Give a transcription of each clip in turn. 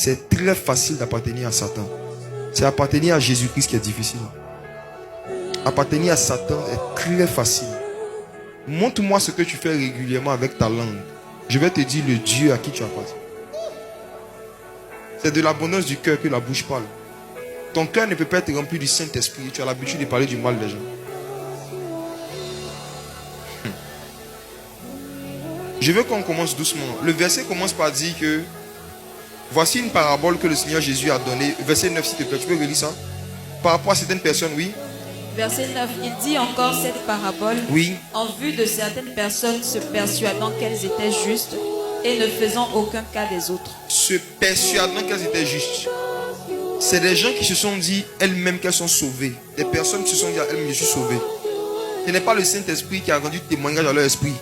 c'est très facile d'appartenir à Satan. C'est appartenir à Jésus-Christ qui est difficile. Appartenir à Satan est très facile. Montre-moi ce que tu fais régulièrement avec ta langue. Je vais te dire le Dieu à qui tu appartiens. C'est de l'abondance du cœur que la bouche parle. Ton cœur ne peut pas être rempli du Saint-Esprit. Tu as l'habitude de parler du mal des gens. Je veux qu'on commence doucement. Le verset commence par dire que voici une parabole que le Seigneur Jésus a donnée. Verset 9, s'il te plaît. Tu peux relire ça? Par rapport à certaines personnes, oui. Verset 9, il dit encore cette parabole, Oui. en vue de certaines personnes se persuadant qu'elles étaient justes et ne faisant aucun cas des autres. Se persuadant qu'elles étaient justes. C'est des gens qui se sont dit elles-mêmes qu'elles sont sauvées. Des personnes qui se sont dit à elles-mêmes, je suis sauvé. Ce n'est pas le Saint-Esprit qui a rendu témoignage à leur esprit.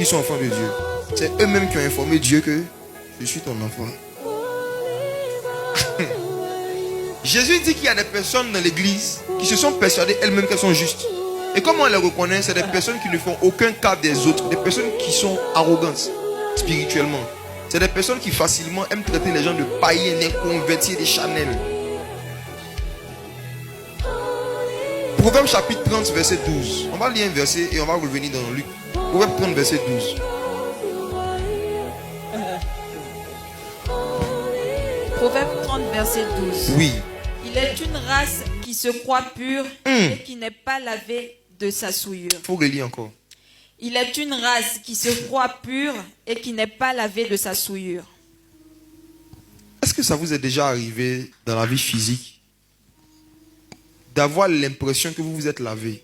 Ils sont enfants de Dieu. C'est eux-mêmes qui ont informé Dieu que je suis ton enfant. Jésus dit qu'il y a des personnes dans l'église qui se sont persuadées elles-mêmes qu'elles sont justes. Et comment on les reconnaît? C'est des personnes qui ne font aucun cas des autres. Des personnes qui sont arrogantes spirituellement. C'est des personnes qui facilement aiment traiter les gens de païens, des convertis, des Chanel. Proverbe chapitre 30, verset 12. On va lire un verset et on va revenir dans Luc. Proverbe 30, verset 12. Proverbe 30, verset 12. Oui. Il est une race qui se croit pure et qui n'est pas lavée de sa souillure. Il faut relire encore. Il est une race qui se croit pure et qui n'est pas lavée de sa souillure. Est-ce que ça vous est déjà arrivé dans la vie physique d'avoir l'impression que vous vous êtes lavé,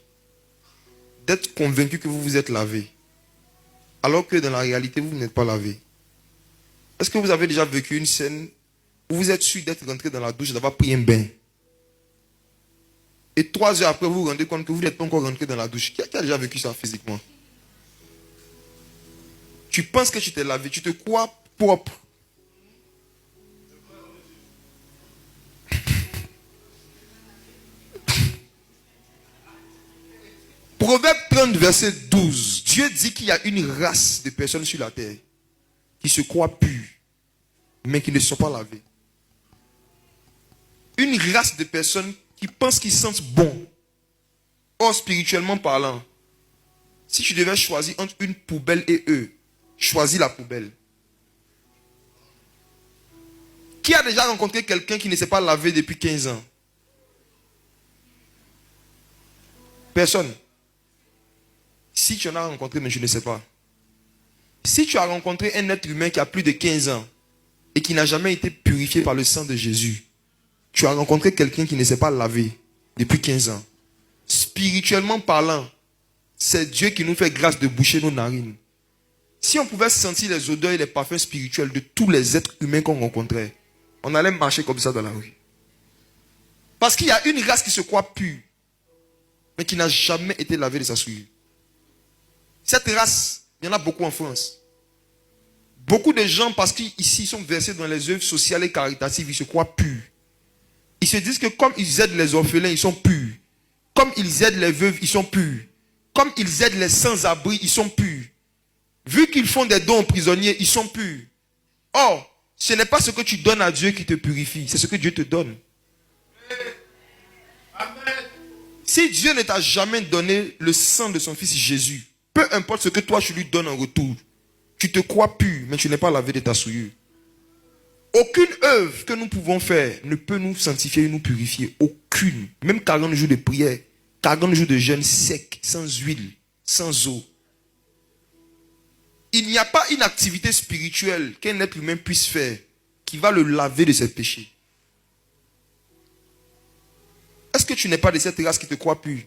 d'être convaincu que vous vous êtes lavé, alors que dans la réalité, vous n'êtes pas lavé? Est-ce que vous avez déjà vécu une scène où vous êtes sûr d'être rentré dans la douche, d'avoir pris un bain, et 3 heures après, vous vous rendez compte que vous n'êtes pas encore rentré dans la douche? Qui a déjà vécu ça physiquement? Tu penses que tu t'es lavé, tu te crois propre. Proverbe 30, verset 12. Dieu dit qu'il y a une race de personnes sur la terre qui se croient pures, mais qui ne sont pas lavées. Une race de personnes qui pensent qu'ils sentent bon. Or, spirituellement parlant, si tu devais choisir entre une poubelle et eux, choisis la poubelle. Qui a déjà rencontré quelqu'un qui ne s'est pas lavé depuis 15 ans? Personne. Si tu en as rencontré, mais je ne sais pas. Si tu as rencontré un être humain qui a plus de 15 ans et qui n'a jamais été purifié par le sang de Jésus, tu as rencontré quelqu'un qui ne s'est pas lavé depuis 15 ans. Spirituellement parlant, c'est Dieu qui nous fait grâce de boucher nos narines. Si on pouvait sentir les odeurs et les parfums spirituels de tous les êtres humains qu'on rencontrait, on allait marcher comme ça dans la rue. Parce qu'il y a une race qui se croit pure, mais qui n'a jamais été lavée de sa souillure. Cette race, il y en a beaucoup en France. Beaucoup de gens, parce qu'ici, ils sont versés dans les œuvres sociales et caritatives, ils se croient purs. Ils se disent que comme ils aident les orphelins, ils sont purs. Comme ils aident les veuves, ils sont purs. Comme ils aident les sans-abri, ils sont purs. Vu qu'ils font des dons aux prisonniers, ils sont purs. Or, ce n'est pas ce que tu donnes à Dieu qui te purifie, c'est ce que Dieu te donne. Si Dieu ne t'a jamais donné le sang de son fils Jésus, peu importe ce que toi tu lui donnes en retour, tu te crois pur, mais tu n'es pas lavé de ta souillure. Aucune œuvre que nous pouvons faire ne peut nous sanctifier et nous purifier. Aucune. Même 40 jours de prière, 40 jours de jeûne sec, sans huile, sans eau. Il n'y a pas une activité spirituelle qu'un être humain puisse faire qui va le laver de ses péchés. Est-ce que tu n'es pas de cette race qui te croit pur?